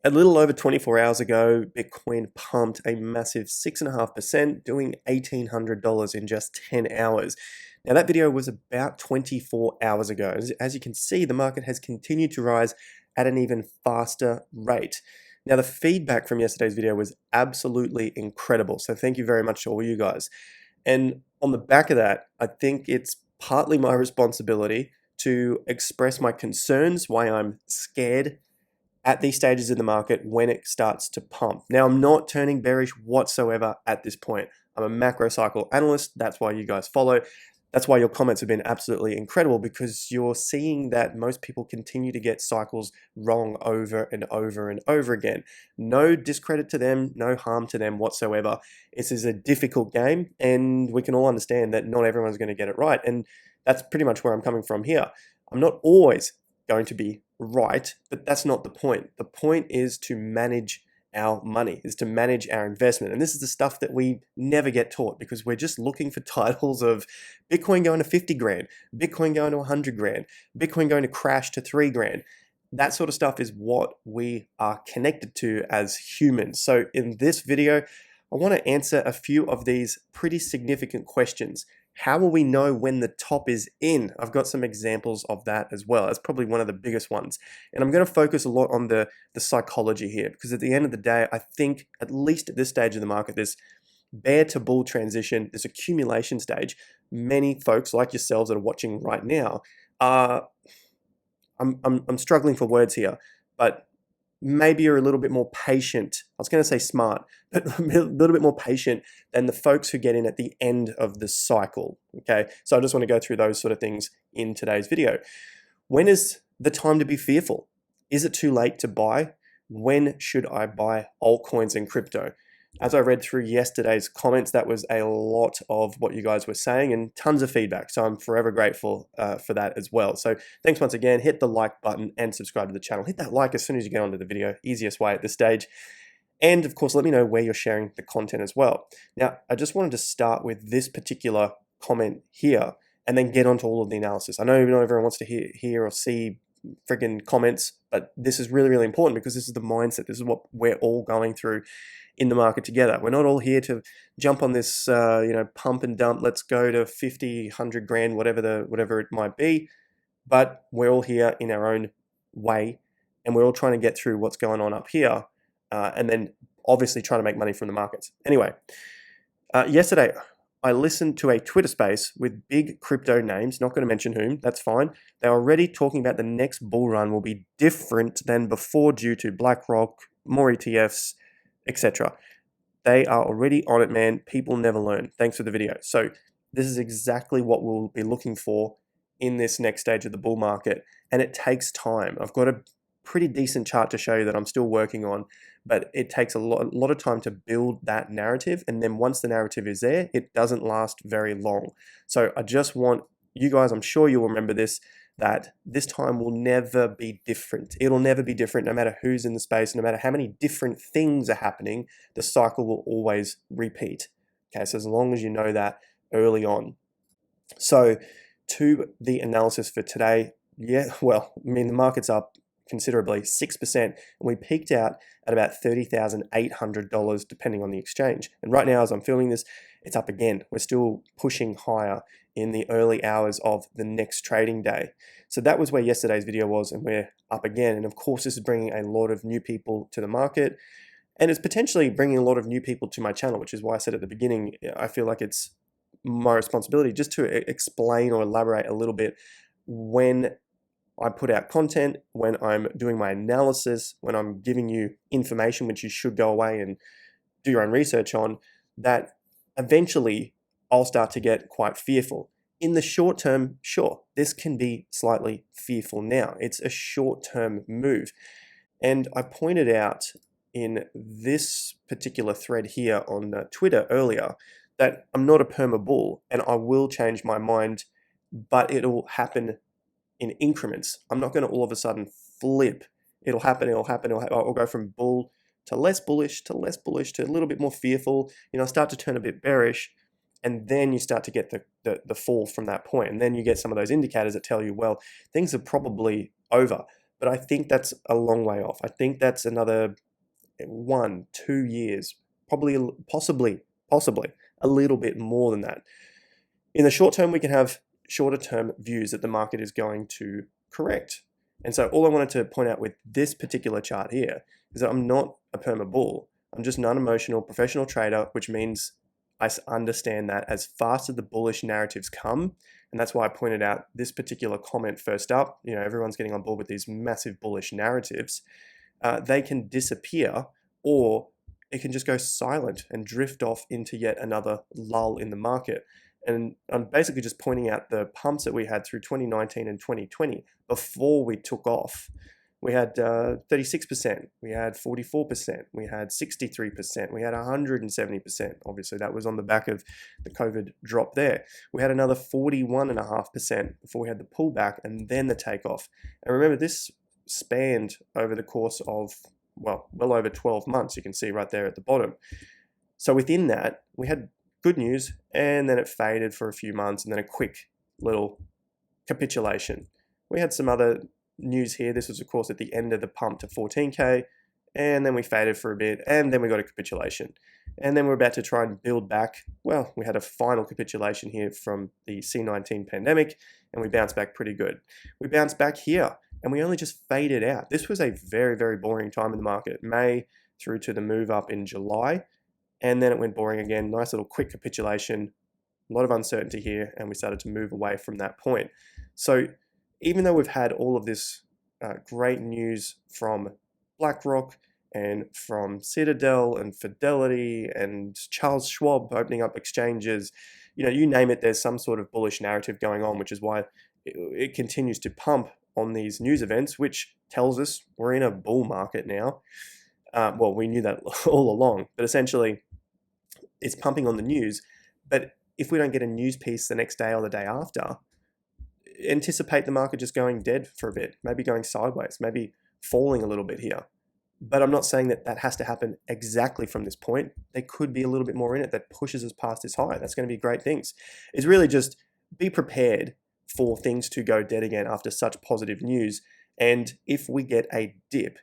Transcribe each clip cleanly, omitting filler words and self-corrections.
A little over 24 hours ago, Bitcoin pumped a massive 6.5%, doing $1,800 in just 10 hours. Now, that video was about 24 hours ago. As you can see, the market has continued to rise at an even faster rate. Now, the feedback from yesterday's video was absolutely incredible. So thank you very much to all you guys. And on the back of that, I think it's partly my responsibility to express my concerns, why I'm scared at these stages in the market when it starts to pump. Now, I'm not turning bearish whatsoever at this point. I'm a macro cycle analyst. That's why you guys follow. That's why your comments have been absolutely incredible, because you're seeing that most people continue to get cycles wrong over and over and over again. No discredit to them, no harm to them whatsoever. This is a difficult game, and we can all understand that not everyone's going to get it right. And that's pretty much where I'm coming from here. I'm not always going to be right, but that's not the point. The point is to manage our money, is to manage our investment. And this is the stuff that we never get taught, because we're just looking for titles of Bitcoin going to 50 grand, Bitcoin going to 100 grand, Bitcoin going to crash to 3 grand. That sort of stuff is what we are connected to as humans. So in this video, I want to answer a few of these pretty significant questions. How will we know when the top is in? I've got some examples of that as well. That's probably one of the biggest ones. And I'm going to focus a lot on the psychology here, because at the end of the day, I think, at least at this stage of the market, this bear to bull transition, this accumulation stage, many folks like yourselves that are watching right now are, I'm struggling for words here, but maybe you're a little bit more patient. I was going to say smart, but a little bit more patient than the folks who get in at the end of the cycle. Okay, so I just want to go through those sort of things in today's video. When is the time to be fearful? Is it too late to buy? When should I buy altcoins and crypto? As I read through yesterday's comments, that was a lot of what you guys were saying and tons of feedback. So I'm forever grateful for that as well. So thanks once again. Hit the like button and subscribe to the channel. Hit that like as soon as you get onto the video. Easiest way at this stage. And of course, let me know where you're sharing the content as well. Now, I just wanted to start with this particular comment here and then get onto all of the analysis. I know not everyone wants to hear or see friggin' comments, but this is really, really important, because this is the mindset. This is what we're all going through in the market together. We're not all here to jump on this, pump and dump. Let's go to 50, 100 grand, whatever it might be. But we're all here in our own way, and we're all trying to get through what's going on up here, and then obviously trying to make money from the markets. Anyway, yesterday I listened to a Twitter space with big crypto names, not going to mention whom, that's fine. They're already talking about the next bull run will be different than before due to BlackRock, more ETFs, etc. They are already on it, man. People never learn. Thanks for the video. So this is exactly what we'll be looking for in this next stage of the bull market, and it takes time. I've got a pretty decent chart to show you that I'm still working on, but it takes a lot of time to build that narrative, and then once the narrative is there, it doesn't last very long. So I just want you guys, I'm sure you'll remember this, that this time will never be different. It'll never be different, no matter who's in the space, no matter how many different things are happening, the cycle will always repeat. Okay, so as long as you know that early on. So to the analysis for today, the market's up considerably, 6%, and we peaked out at about $30,800 depending on the exchange. And right now, as I'm filming this, it's up again. We're still pushing higher in the early hours of the next trading day. So that was where yesterday's video was, and we're up again. And of course, this is bringing a lot of new people to the market, and it's potentially bringing a lot of new people to my channel, which is why I said at the beginning, I feel like it's my responsibility just to explain or elaborate a little bit when I put out content, when I'm doing my analysis, when I'm giving you information which you should go away and do your own research on, that eventually I'll start to get quite fearful. In the short term, sure, this can be slightly fearful now. It's a short-term move. And I pointed out in this particular thread here on Twitter earlier that I'm not a perma bull, and I will change my mind, but it'll happen in increments. I'm not going to all of a sudden flip. It'll happen. I'll go from bull to less bullish, to a little bit more fearful. Start to turn a bit bearish, and then you start to get the fall from that point. And then you get some of those indicators that tell you, well, things are probably over. but I think that's a long way off. I think that's another 1, 2 years, probably, possibly a little bit more than that. In the short term, we can have shorter term views that the market is going to correct. And so all I wanted to point out with this particular chart here is that I'm not a perma bull. I'm just an unemotional professional trader, which means I understand that as fast as the bullish narratives come, and that's why I pointed out this particular comment first up, everyone's getting on board with these massive bullish narratives, they can disappear, or it can just go silent and drift off into yet another lull in the market. And I'm basically just pointing out the pumps that we had through 2019 and 2020 before we took off. We had 36%, we had 44%, we had 63%, we had 170%. Obviously, that was on the back of the COVID drop there. We had another 41.5% before we had the pullback and then the takeoff. And remember, this spanned over the course of, well over 12 months. You can see right there at the bottom. So within that, we had good news, and then it faded for a few months, and then a quick little capitulation. We had some other news here. This was, of course, at the end of the pump to 14K, and then we faded for a bit, and then we got a capitulation. And then we're about to try and build back. Well, we had a final capitulation here from the C-19 pandemic, and we bounced back pretty good. We bounced back here, and we only just faded out. This was a very, very boring time in the market, May through to the move up in July. And then it went boring again. Nice little quick capitulation, a lot of uncertainty here, and we started to move away from that point. So even though we've had all of this great news from BlackRock and from Citadel and Fidelity and Charles Schwab opening up exchanges, you name it, there's some sort of bullish narrative going on, which is why it continues to pump on these news events, which tells us we're in a bull market now. Well, we knew that all along, but essentially it's pumping on the news. But if we don't get a news piece the next day or the day after, anticipate the market just going dead for a bit, maybe going sideways, maybe falling a little bit here. But I'm not saying that has to happen exactly from this point. There could be a little bit more in it that pushes us past this high. That's going to be great things. It's really just be prepared for things to go dead again after such positive news. And if we get a dip,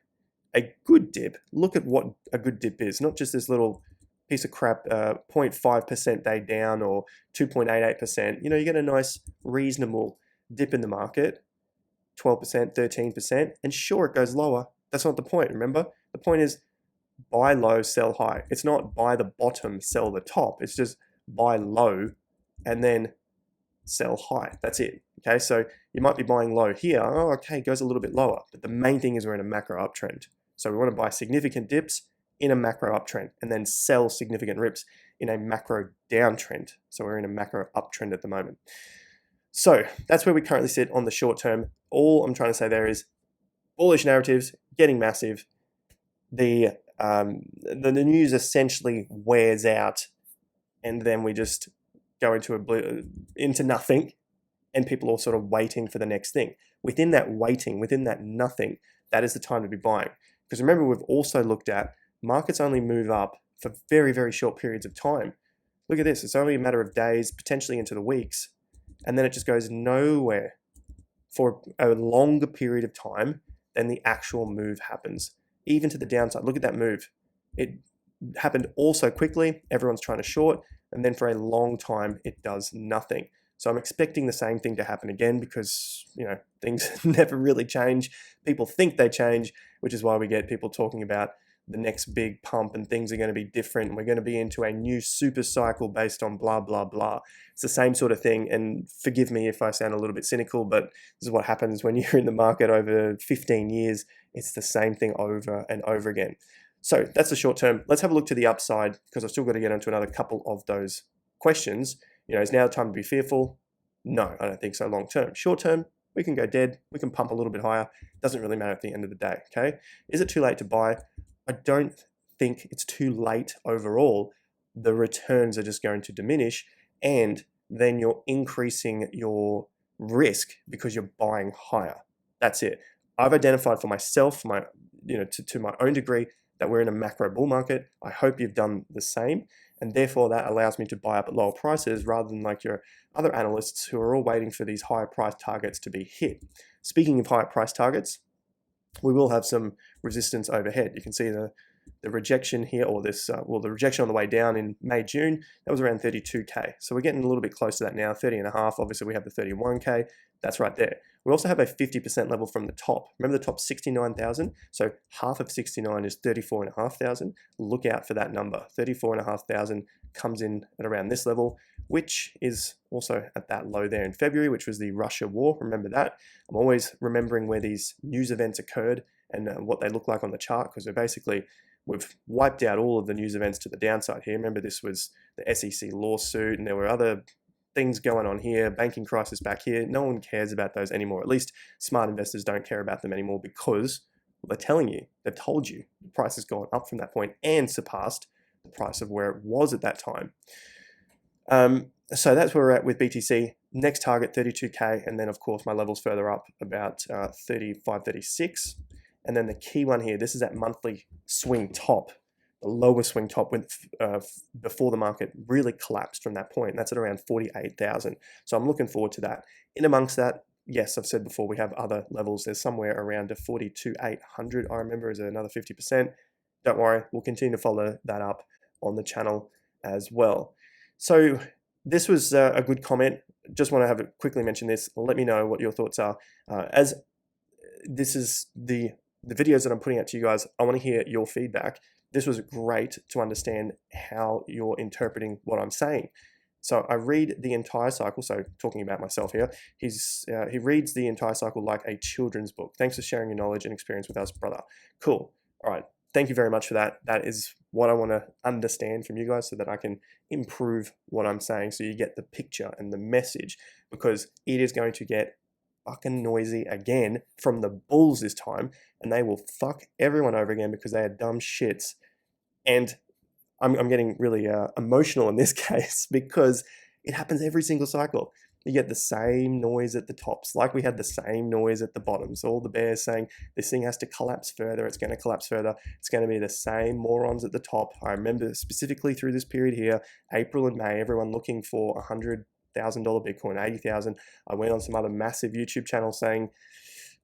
a good dip, look at what a good dip is, not just this little piece of crap 0.5% day down or 2.88%. You get a nice reasonable dip in the market, 12%, 13%, and sure, it goes lower. That's not the point, remember? The point is buy low, sell high. It's not buy the bottom, sell the top. It's just buy low and then sell high. That's it. Okay, so you might be buying low here. Oh, okay, it goes a little bit lower. But the main thing is we're in a macro uptrend. So we want to buy significant dips in a macro uptrend and then sell significant rips in a macro downtrend. So we're in a macro uptrend at the moment. So that's where we currently sit on the short term. All I'm trying to say there is bullish narratives getting massive. The news essentially wears out, and then we just go into nothing, and people are sort of waiting for the next thing. Within that waiting, within that nothing, that is the time to be buying. Because remember, we've also looked at markets only move up for very, very short periods of time. Look at this. It's only a matter of days, potentially into the weeks, and then it just goes nowhere for a longer period of time than the actual move happens, even to the downside. Look at that move. It happened all so quickly. Everyone's trying to short, and then for a long time, it does nothing. So I'm expecting the same thing to happen again because, things never really change. People think they change, which is why we get people talking about the next big pump and things are going to be different. We're going to be into a new super cycle based on blah, blah, blah. It's the same sort of thing. And forgive me if I sound a little bit cynical, but this is what happens when you're in the market over 15 years. It's the same thing over and over again. So that's the short term. Let's have a look to the upside because I've still got to get into another couple of those questions. Is now the time to be fearful? No, I don't think so long term. Short term, we can go dead. We can pump a little bit higher. Doesn't really matter at the end of the day, okay? Is it too late to buy? I don't think it's too late overall. The returns are just going to diminish, and then you're increasing your risk because you're buying higher. That's it. I've identified for myself, to my own degree, that we're in a macro bull market. I hope you've done the same. And therefore, that allows me to buy up at lower prices rather than like your other analysts who are all waiting for these higher price targets to be hit. Speaking of higher price targets, we will have some resistance overhead. You can see the rejection here, or this, the rejection on the way down in May, June, that was around 32K. So we're getting a little bit close to that now, 30 and a half. Obviously we have the 31K, that's right there. We also have a 50% level from the top. Remember the top 69,000? So half of 69 is 34,500. Look out for that number. 34,500 comes in at around this level, which is also at that low there in February, which was the Russia war. Remember that. I'm always remembering where these news events occurred and what they look like on the chart, because we've wiped out all of the news events to the downside here. Remember, this was the SEC lawsuit, and there were other things going on here, banking crisis back here. No one cares about those anymore. At least smart investors don't care about them anymore, because they're telling you, they've told you the price has gone up from that point and surpassed the price of where it was at that time. So that's where we're at with BTC. Next target, 32K, and then of course my levels further up about 35, 36. And then the key one here, this is that monthly swing top, the lower swing top went before the market really collapsed from that point. That's at around 48,000. So I'm looking forward to that. In amongst that, yes, I've said before, we have other levels. There's somewhere around a 42,800, I remember, is another 50%. Don't worry, we'll continue to follow that up on the channel as well. So this was a good comment. Just want to quickly mention this. Let me know what your thoughts are. As this is the videos that I'm putting out to you guys, I want to hear your feedback. This was great to understand how you're interpreting what I'm saying. So I read the entire cycle. So talking about myself here, he reads the entire cycle like a children's book. Thanks for sharing your knowledge and experience with us, brother. Cool. All right. Thank you very much for that. That is what I want to understand from you guys, so that I can improve what I'm saying, so you get the picture and the message, because it is going to get fucking noisy again from the bulls this time, and they will fuck everyone over again because they are dumb shits. And I'm getting really emotional in this case, because it happens every single cycle. You get the same noise at the tops, like we had the same noise at the bottoms. All the bears saying this thing has to collapse further, it's going to collapse further. It's going to be the same morons at the top. I remember specifically through this period here, April and May, everyone looking for $100,000 Bitcoin, 80,000. I went on some other massive YouTube channels saying,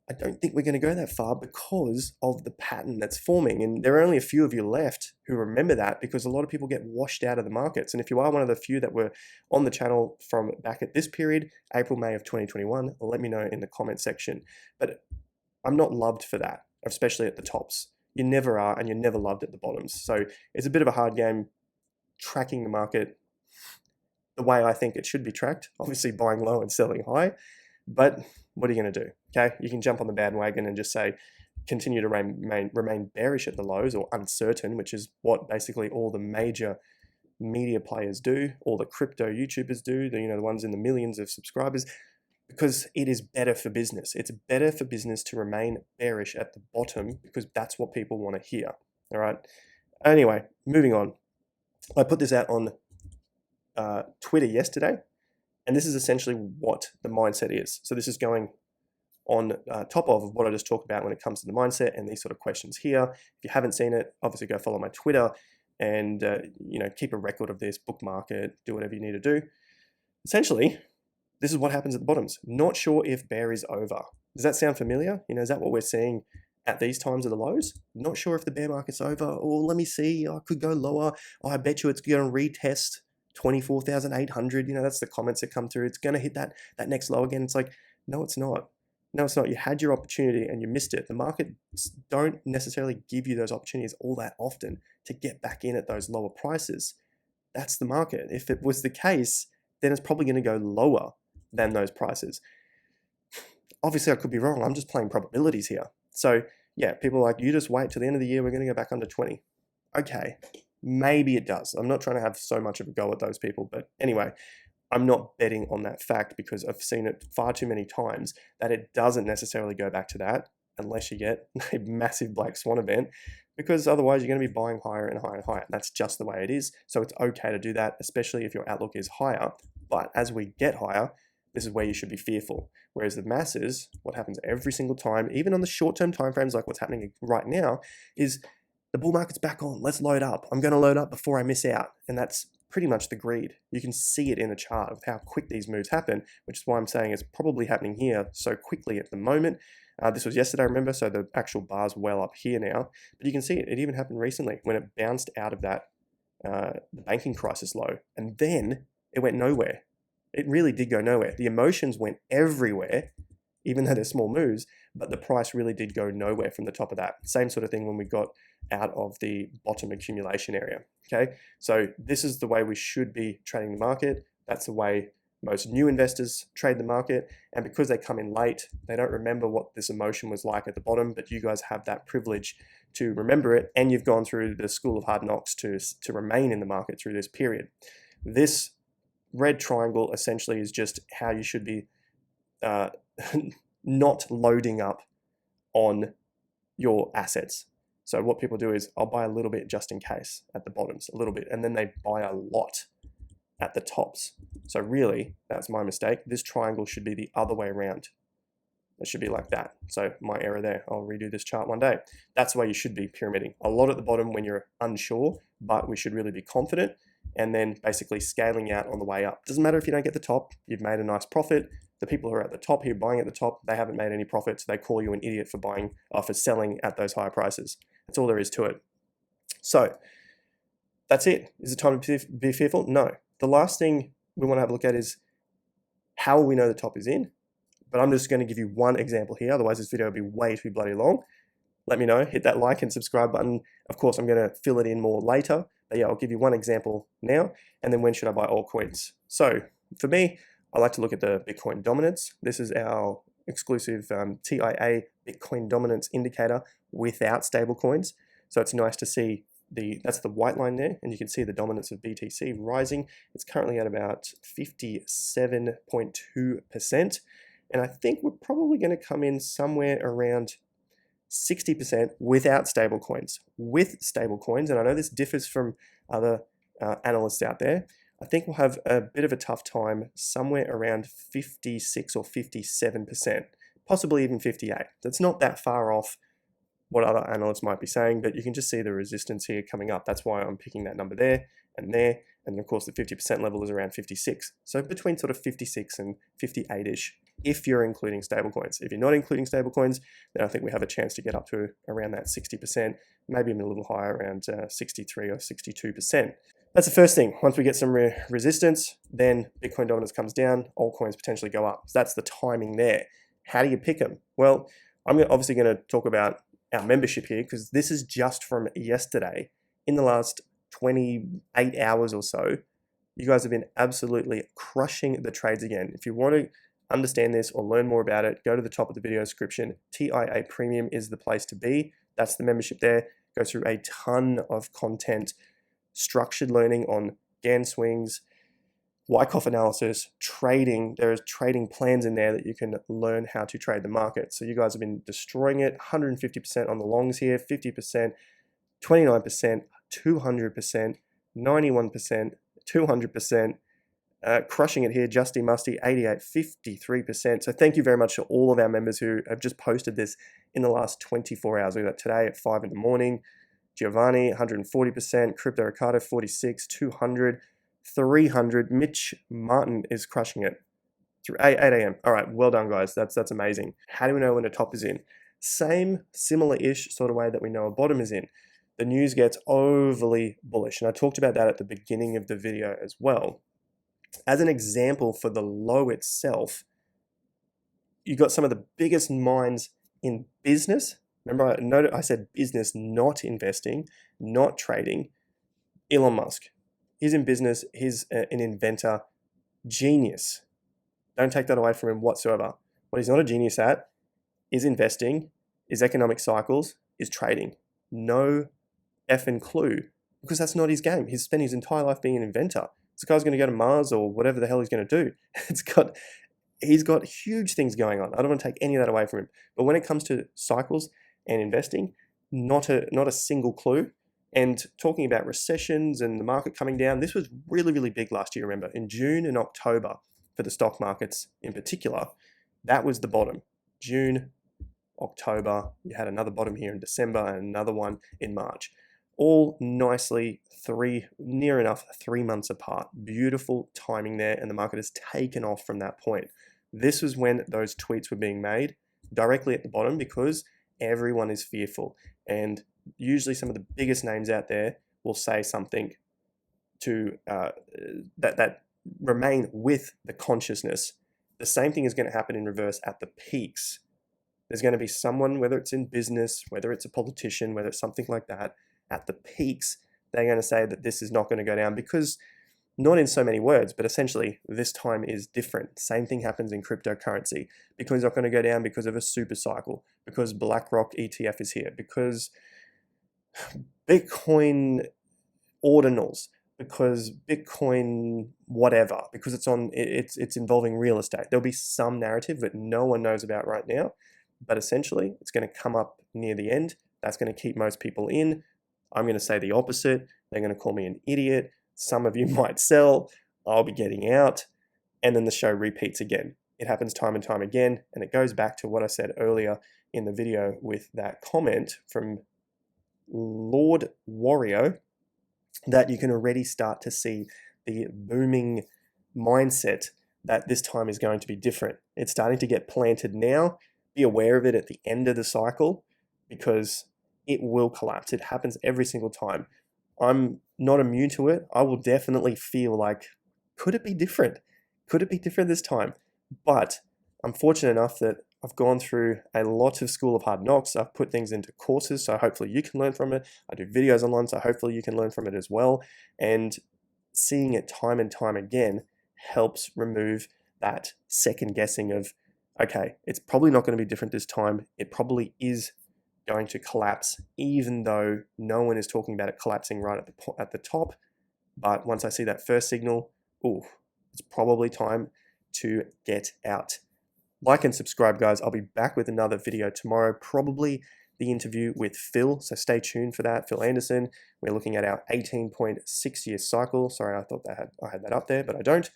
I don't think we're going to go that far because of the pattern that's forming. And there are only a few of you left who remember that, because a lot of people get washed out of the markets. And if you are one of the few that were on the channel from back at this period, April, May of 2021, let me know in the comment section. But I'm not loved for that, especially at the tops. You never are, and you're never loved at the bottoms. So it's a bit of a hard game tracking the market the way I think it should be tracked. Obviously buying low and selling high. But what are you going to do? Okay, you can jump on the bandwagon and just say, continue to remain bearish at the lows, or uncertain, which is what basically all the major media players do, all the crypto YouTubers do, the ones in the millions of subscribers, because it is better for business. It's better for business to remain bearish at the bottom, because that's what people want to hear. All right. Anyway, moving on. I put this out on Twitter yesterday. And this is essentially what the mindset is. So this is going on top of what I just talked about when it comes to the mindset and these sort of questions here. If you haven't seen it, obviously go follow my Twitter and keep a record of this, bookmark it, do whatever you need to do. Essentially, this is what happens at the bottoms. Not sure if bear is over. Does that sound familiar? Is that what we're seeing at these times of the lows? Not sure if the bear market's over. Or let me see, I could go lower. Oh, I bet you it's going to retest 24,800. That's the comments that come through. It's going to hit that next low again. It's like, no, it's not. No, it's not. You had your opportunity and you missed it. The markets don't necessarily give you those opportunities all that often to get back in at those lower prices. That's the market. If it was the case, then it's probably going to go lower than those prices. Obviously, I could be wrong. I'm just playing probabilities here. So yeah, people are like, you just wait till the end of the year, we're going to go back under 20. Okay. Maybe it does. I'm not trying to have so much of a go at those people. But anyway, I'm not betting on that fact, because I've seen it far too many times that it doesn't necessarily go back to that unless you get a massive black swan event, because otherwise you're going to be buying higher and higher and higher. That's just the way it is. So it's okay to do that, especially if your outlook is higher. But as we get higher, this is where you should be fearful. Whereas the masses, what happens every single time, even on the short-term timeframes like what's happening right now, is the bull market's back on. Let's load up. I'm going to load up before I miss out. And that's pretty much the greed. You can see it in the chart of how quick these moves happen, which is why I'm saying it's probably happening here so quickly at the moment. This was yesterday, remember, so the actual bar's well up here now, but you can see it. It even happened recently when it bounced out of that the banking crisis low, and then it went nowhere. It really did go nowhere. The emotions went everywhere, even though they're small moves, but the price really did go nowhere from the top of that. Same sort of thing when we got out of the bottom accumulation area, okay? So this is the way we should be trading the market. That's the way most new investors trade the market, and because they come in late, they don't remember what this emotion was like at the bottom, but you guys have that privilege to remember it, and you've gone through the school of hard knocks to remain in the market through this period. This red triangle essentially is just how you should be not loading up on your assets. So what people do is, I'll buy a little bit just in case at the bottoms, a little bit, and then they buy a lot at the tops. So really, that's my mistake. This triangle should be the other way around. It should be like that. So my error there. I'll redo this chart one day. That's the way you should be pyramiding. A lot at the bottom when you're unsure, but we should really be confident, and then basically scaling out on the way up. Doesn't matter if you don't get the top, you've made a nice profit. The people who are at the top here buying at the top, they haven't made any profits. They call you an idiot for buying or for selling at those higher prices. That's all there is to it. So that's it. Is it time to be fearful? No. The last thing we want to have a look at is how will we know the top is in? But I'm just going to give you one example here. Otherwise, this video will be way too bloody long. Let me know. Hit that like and subscribe button. Of course, I'm going to fill it in more later. But yeah, I'll give you one example now. And then when should I buy altcoins? So for me, I like to look at the Bitcoin dominance. This is our exclusive TIA Bitcoin dominance indicator without stablecoins. So it's nice to see that's the white line there, and you can see the dominance of BTC rising. It's currently at about 57.2%, and I think we're probably going to come in somewhere around 60% without stablecoins. With stablecoins, and I know this differs from other analysts out there, I think we'll have a bit of a tough time somewhere around 56 or 57%, possibly even 58. That's not that far off what other analysts might be saying, but you can just see the resistance here coming up. That's why I'm picking that number there, and of course the 50% level is around 56. So between sort of 56 and 58-ish, if you're including stablecoins. If you're not including stablecoins, then I think we have a chance to get up to around that 60%, maybe even a little higher, around 63 or 62%. That's the first thing. Once we get some resistance, then Bitcoin dominance comes down, altcoins potentially go up. So that's the timing there. How do you pick them? Well, I'm obviously going to talk about our membership here, because this is just from yesterday. In the last 28 hours or so, you guys have been absolutely crushing the trades again. If you want to understand this or learn more about it, go to the top of the video description. TIA Premium is the place to be. That's the membership there. Goes through a ton of content, structured learning on Gann swings, Wyckoff analysis, trading. There is trading plans in there that you can learn how to trade the market. So you guys have been destroying it. 150% on the longs here, 50%, 29%, 200%, 91%, 200%, crushing it here. Justy Musty, 88, 53%. So thank you very much to all of our members who have just posted this in the last 24 hours. We got today at 5 in the morning. Giovanni, 140%, Crypto Ricardo, 46, 200, 300. Mitch Martin is crushing it through 8 a.m. All right, well done, guys. That's amazing. How do we know when a top is in? Same, similar-ish sort of way that we know a bottom is in. The news gets overly bullish, and I talked about that at the beginning of the video as well. As an example for the low itself, you got some of the biggest minds in business. Remember, I said business, not investing, not trading. Elon Musk. He's in business. He's an inventor. Genius. Don't take that away from him whatsoever. What he's not a genius at is investing, is economic cycles, is trading. No effing clue, because that's not his game. He's spent his entire life being an inventor. This guy's going to go to Mars or whatever the hell he's going to do. He's got huge things going on. I don't want to take any of that away from him. But when it comes to cycles and investing, not a single clue. And talking about recessions and the market coming down, this was really, really big last year, remember. In June and October, for the stock markets in particular, that was the bottom. June, October, you had another bottom here in December and another one in March. all nicely near enough 3 months apart. Beautiful timing there, and the market has taken off from that point. This was when those tweets were being made directly at the bottom because everyone is fearful. And usually some of the biggest names out there will say something to that remain with the consciousness. The same thing is going to happen in reverse at the peaks. There's going to be someone, whether it's in business, whether it's a politician, whether it's something like that, at the peaks, they're going to say that this is not going to go down because, not in so many words, but essentially this time is different. Same thing happens in cryptocurrency. Bitcoin's not going to go down because of a super cycle, because BlackRock ETF is here, because Bitcoin ordinals, because Bitcoin whatever, because it's involving real estate. There'll be some narrative that no one knows about right now, but essentially it's going to come up near the end. That's going to keep most people in. I'm going to say the opposite. They're going to call me an idiot. Some of you might sell. I'll be getting out. And then the show repeats again. It happens time and time again. And it goes back to what I said earlier in the video with that comment from Lord Wario, that you can already start to see the booming mindset that this time is going to be different. It's starting to get planted now. Be aware of it at the end of the cycle because it will collapse. It happens every single time. I'm not immune to it. I will definitely feel like, could it be different? Could it be different this time? But I'm fortunate enough that I've gone through a lot of School of Hard Knocks. I've put things into courses, so hopefully you can learn from it. I do videos online, so hopefully you can learn from it as well. And seeing it time and time again helps remove that second guessing of, okay, it's probably not going to be different this time. It probably is going to collapse, even though no one is talking about it collapsing right at the top. But once I see that first signal, it's probably time to get out. Like and subscribe, guys. I'll be back with another video tomorrow, probably the interview with Phil, so stay tuned for that. Phil Anderson. We're looking at our 18.6-year cycle. Sorry, I thought I had that up there, but I don't.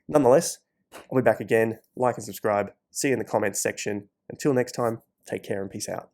Nonetheless, I'll be back again. Like and subscribe. See you in the comments section. Until next time, take care and peace out.